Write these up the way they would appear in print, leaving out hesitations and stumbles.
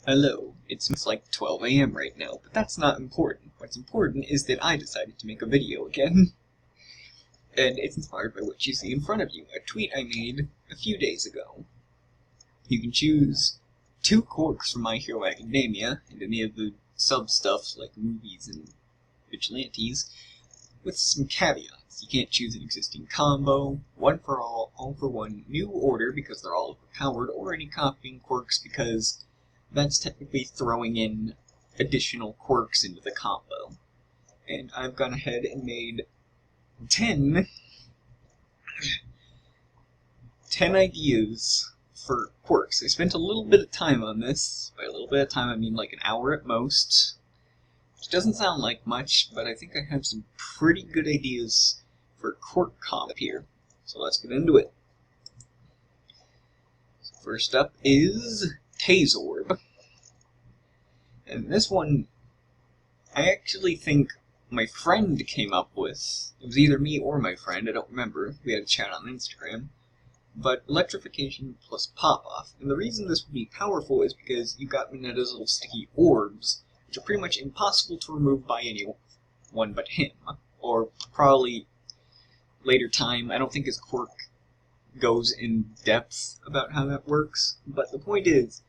Hello, it's like 12 AM right now, but that's not important. What's important is that I decided to make a video again. And it's inspired by what you see in front of you, a tweet I made a few days ago. You can choose 2 quirks from My Hero Academia, and any of the sub-stuff like movies and vigilantes, with some caveats. You can't choose an existing combo, one for all for one, new order because they're all overpowered, or any copying quirks because that's technically throwing in additional quirks into the combo. And I've gone ahead and made 10 ideas for quirks. I spent a little bit of time on this. By a little bit of time, I mean like an hour at most. Which doesn't sound like much, but I think I have some pretty good ideas for quirk comp here. So let's get into it. So first up is TASE-ORB. And this one, I actually think my friend came up with. It was either me or my friend, I don't remember. We had a chat on Instagram. But Electrification plus Pop Off. And the reason this would be powerful is because you got Minetta's little sticky orbs, which are pretty much impossible to remove by anyone but him. Or probably later time. I don't think his quirk goes in depth about how that works. But the point is,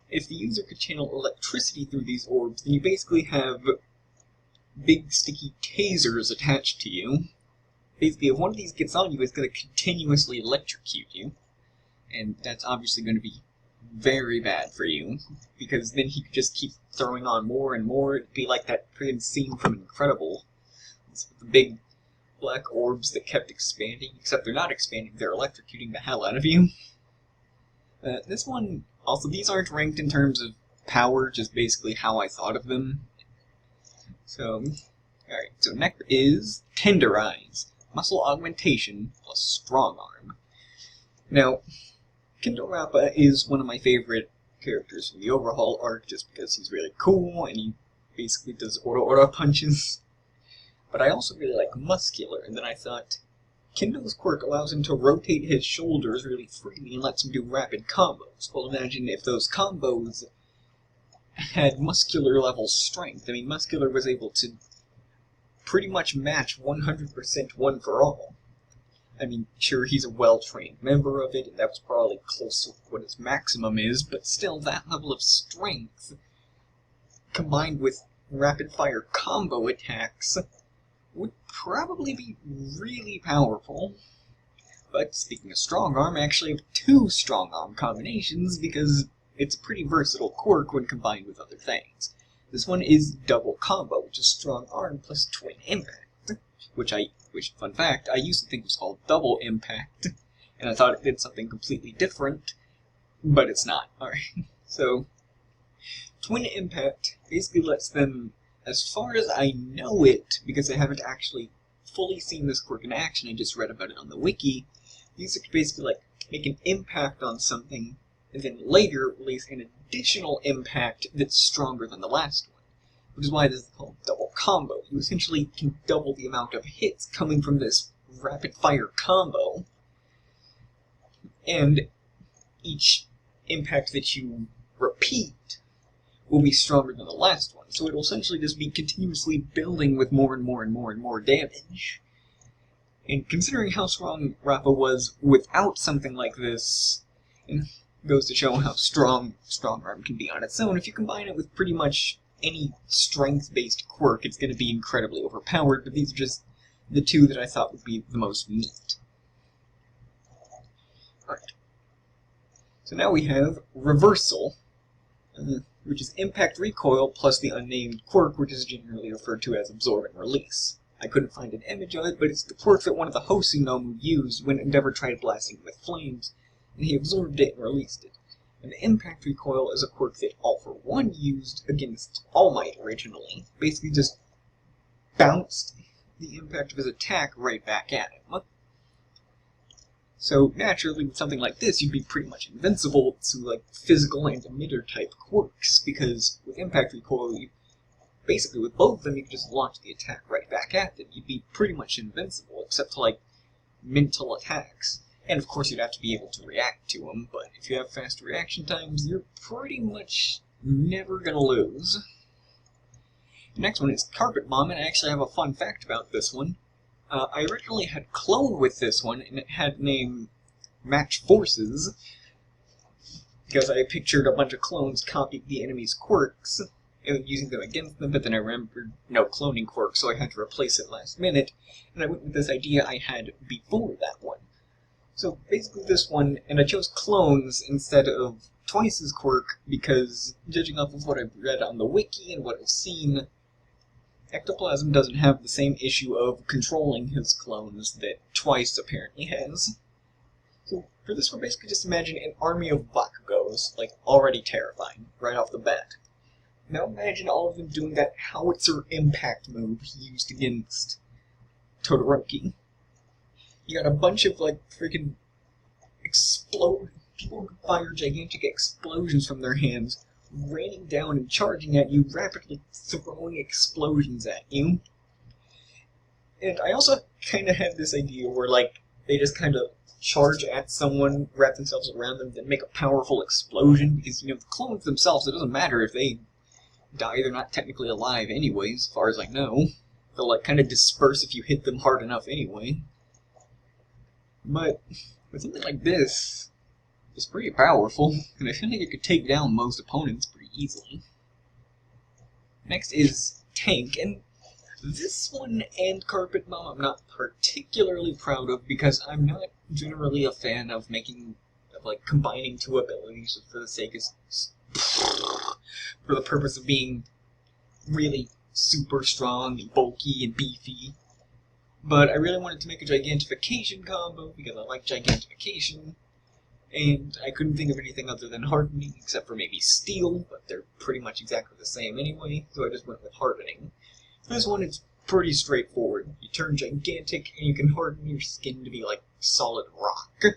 if the user could channel electricity through these orbs, then you basically have big sticky tasers attached to you. Basically, if one of these gets on you, it's going to continuously electrocute you. And that's obviously going to be very bad for you, because then he could just keep throwing on more and more. It'd be like that freaking scene from Incredible. It's the big black orbs that kept expanding, except they're not expanding, they're electrocuting the hell out of you. This one, also, these aren't ranked in terms of power, just basically how I thought of them. So, alright, so next is TENDERIZE, Muscle Augmentation plus Strongarm. Now, Kendo Rappa is one of my favorite characters from the Overhaul arc, just because he's really cool, and he basically does Ora punches. But I also really like Muscular, and then I thought, Kendo's quirk allows him to rotate his shoulders really freely and lets him do rapid combos. Well, imagine if those combos had Muscular level strength. I mean, Muscular was able to pretty much match 100% one for all. I mean, sure, he's a well-trained member of it, and that was probably close to what his maximum is, but still, that level of strength, combined with rapid-fire combo attacks, would probably be really powerful. But speaking of Strongarm, I actually have 2 Strongarm combinations because it's a pretty versatile quirk when combined with other things. This one is Double Combo, which is Strongarm plus Twin Impact, which, fun fact, I used to think was called Double Impact, and I thought it did something completely different, but it's not. Alright, so Twin Impact basically lets them, as far as I know it, because I haven't actually fully seen this quirk in action, I just read about it on the wiki, these are basically like make an impact on something, and then later release an additional impact that's stronger than the last one. Which is why this is called Double Combo. You essentially can double the amount of hits coming from this rapid-fire combo, and each impact that you repeat will be stronger than the last one. So it'll essentially just be continuously building with more and more and more and more damage. And considering how strong Rappa was without something like this, it goes to show how strong Strongarm can be on its own. If you combine it with pretty much any strength-based quirk, it's going to be incredibly overpowered, but these are just the 2 that I thought would be the most neat. Alright. So now we have Reversal, which is Impact Recoil plus the unnamed quirk, which is generally referred to as Absorb and Release. I couldn't find an image of it, but it's the quirk that one of the Hosunomu used when Endeavor tried blasting with flames, and he absorbed it and released it. And the Impact Recoil is a quirk that All For One used against All Might originally. Basically just bounced the impact of his attack right back at him. So naturally, with something like this, you'd be pretty much invincible to like physical and emitter type quirks, because with Impact Recoil, basically with both of them, you could just launch the attack right back at them. You'd be pretty much invincible, except to like mental attacks. And of course you'd have to be able to react to them, but if you have fast reaction times, you're pretty much never gonna lose. The next one is Carpet Bomb, and I actually have a fun fact about this one. I originally had cloned with this one, and it had name Match Forces, because I pictured a bunch of clones copying the enemy's quirks, and using them against them, but then I remembered no cloning quirk, so I had to replace it last minute, and I went with this idea I had before that one. So basically this one, and I chose clones instead of twice as quirk, because judging off of what I've read on the wiki and what I've seen, Ectoplasm doesn't have the same issue of controlling his clones that Twice apparently has. So for this one, basically just imagine an army of Bakugos, like already terrifying, right off the bat. Now imagine all of them doing that howitzer impact move he used against Todoroki. You got a bunch of like freaking people who fire gigantic explosions from their hands, raining down and charging at you, rapidly throwing explosions at you. And I also kind of had this idea where like they just kind of charge at someone, wrap themselves around them, then make a powerful explosion, because, you know, the clones themselves, it doesn't matter if they die, they're not technically alive anyways, as far as I know. They'll, like, kind of disperse if you hit them hard enough anyway. But with something like this, it's pretty powerful, and I feel like it could take down most opponents pretty easily. Next is Tank, and this one and Carpet Bomb I'm not particularly proud of, because I'm not generally a fan of combining two abilities for the sake of, for the purpose of being really super strong and bulky and beefy. But I really wanted to make a Gigantification combo, because I like Gigantification, and I couldn't think of anything other than Hardening, except for maybe Steel, but they're pretty much exactly the same anyway, so I just went with Hardening. For this one, it's pretty straightforward. You turn gigantic, and you can harden your skin to be like solid rock.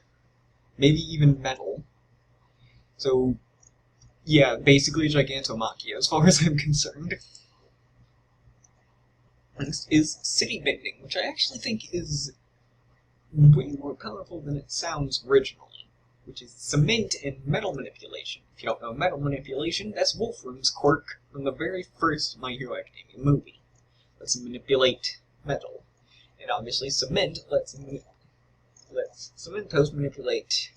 Maybe even metal. So, yeah, basically Gigantomachia as far as I'm concerned. Next is City Bending, which I actually think is way more powerful than it sounds originally, which is Cement and Metal Manipulation. If you don't know Metal Manipulation, that's Wolfram's quirk from the very first My Hero Academia movie. Lets him manipulate metal. And obviously Cement lets Cementos manipulate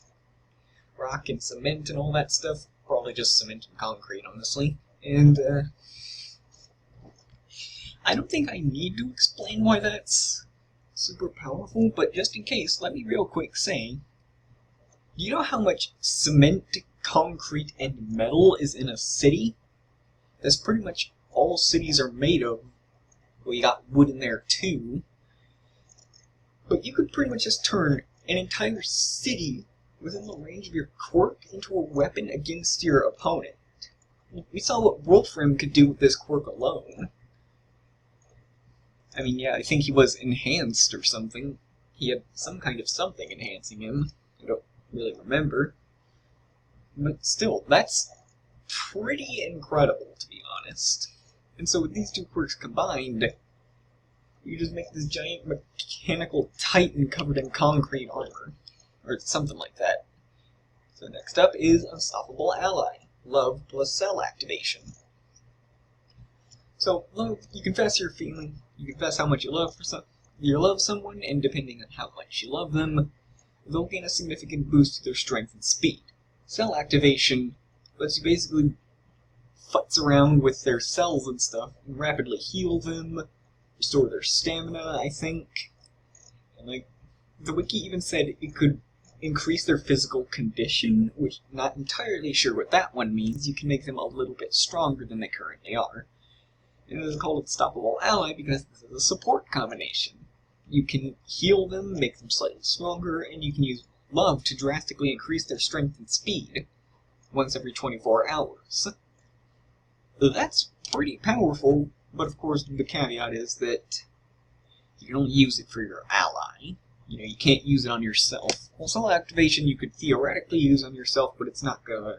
rock and cement and all that stuff. Probably just cement and concrete, honestly. And, I don't think I need to explain why that's super powerful, but just in case, let me real quick say, do you know how much cement, concrete, and metal is in a city? That's pretty much all cities are made of. Well, you got wood in there too. But you could pretty much just turn an entire city within the range of your quirk into a weapon against your opponent. We saw what Wolfram could do with this quirk alone. I mean, yeah, I think he was enhanced or something. He had some kind of something enhancing him. I don't really remember. But still, that's pretty incredible, to be honest. And so with these two quirks combined, you just make this giant mechanical titan covered in concrete armor. Or something like that. So next up is Unstoppable Ally. Love plus cell activation. So, love, you confess your feeling, you confess how much you love someone, and depending on how much you love them, they'll gain a significant boost to their strength and speed. Cell activation lets you basically futz around with their cells and stuff, and rapidly heal them, restore their stamina, I think. And like, the wiki even said it could increase their physical condition, which I'm not entirely sure what that one means. You can make them a little bit stronger than they currently are. And it is called Unstoppable Ally because this is a support combination. You can heal them, make them slightly stronger, and you can use love to drastically increase their strength and speed once every 24 hours. That's pretty powerful, but of course the caveat is that you can only use it for your ally. You know, you can't use it on yourself. Well, cell activation you could theoretically use on yourself, but it's not gonna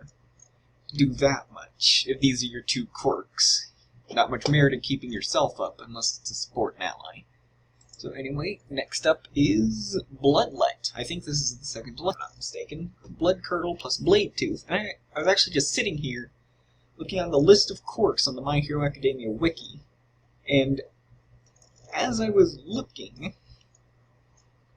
do that much if these are your two quirks. Not much merit in keeping yourself up unless it's to support an ally. So anyway, next up is Bloodlet. I think this is the second one, if I'm not mistaken. Bloodcurdle plus Blade Tooth. And I was actually just sitting here looking on the list of quirks on the My Hero Academia wiki, and as I was looking,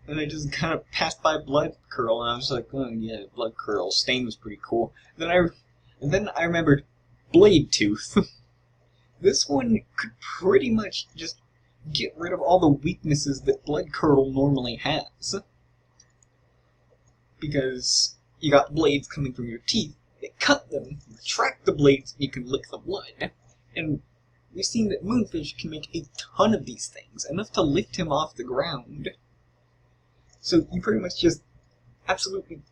and I just kind of passed by Bloodcurdle, and I was like, oh yeah, Bloodcurdle, Stain was pretty cool. And then I remembered Blade Tooth. This one could pretty much just get rid of all the weaknesses that Bloodcurdle normally has. Because you got blades coming from your teeth, they cut them, retract the blades, and you can lick the blood. And we've seen that Moonfish can make a ton of these things, enough to lift him off the ground. So you pretty much just absolutely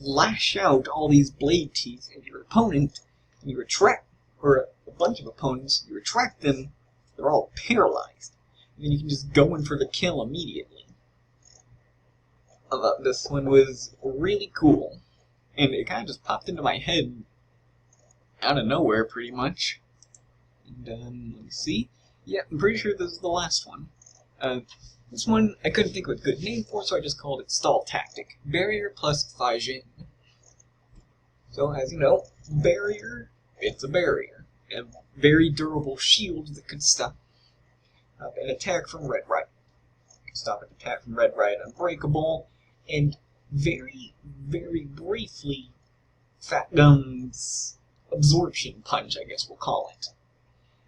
lash out all these blade teeth at your opponent, and you retract, or a bunch of opponents, you retract them, they're all paralyzed. And then you can just go in for the kill immediately. I thought this one was really cool, and it kind of just popped into my head out of nowhere, pretty much. And, let me see. Yeah, I'm pretty sure this is the last one. This one I couldn't think of a good name for, so I just called it Stall Tactic. Barrier plus Fajin. So, as you know, barrier, it's a barrier. A very durable shield that can stop an attack from Red Right. Stop an attack from Red Right unbreakable, and very, very briefly, Fat Gum's Absorption Punch, I guess we'll call it.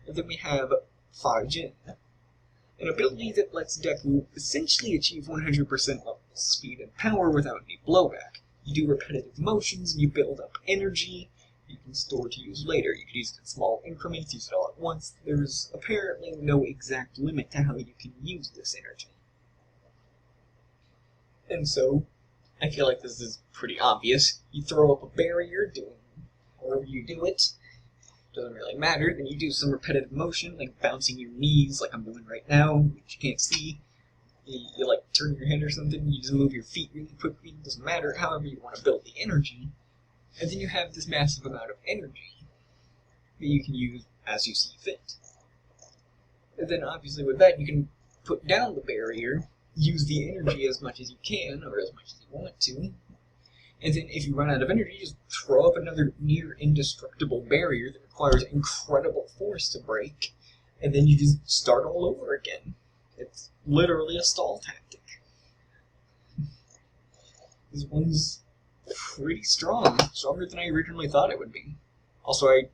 And then we have Fajin, an ability that lets Deku essentially achieve 100% level speed and power without any blowback. You do repetitive motions, and you build up energy, you can store to use later. You can use it in small increments, use it all at once. There's apparently no exact limit to how you can use this energy. And so, I feel like this is pretty obvious. You throw up a barrier, doing however you do it. Doesn't really matter. Then you do some repetitive motion, like bouncing your knees, like I'm doing right now, which you can't see. You like turn your head or something, you just move your feet really quickly. It doesn't matter, however you want to build the energy. And then you have this massive amount of energy that you can use as you see fit. And then obviously with that you can put down the barrier, use the energy as much as you can, or as much as you want to, and then if you run out of energy, just throw up another near indestructible barrier that requires incredible force to break, and then you just start all over again. It's literally a stall tactic. This one's pretty strong, stronger than I originally thought it would be. Also, I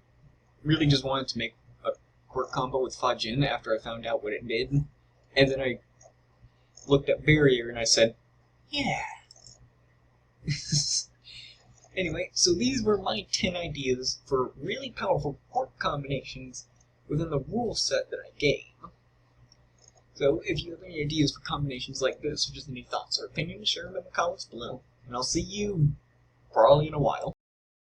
really just wanted to make a quirk combo with Fajin after I found out what it did, and then I looked at barrier and I said, yeah. Anyway, so these were my 10 ideas for really powerful quirk combinations within the rule set that I gave. So if you have any ideas for combinations like this, or just any thoughts or opinions, share them in the comments below. And I'll see you probably in a while.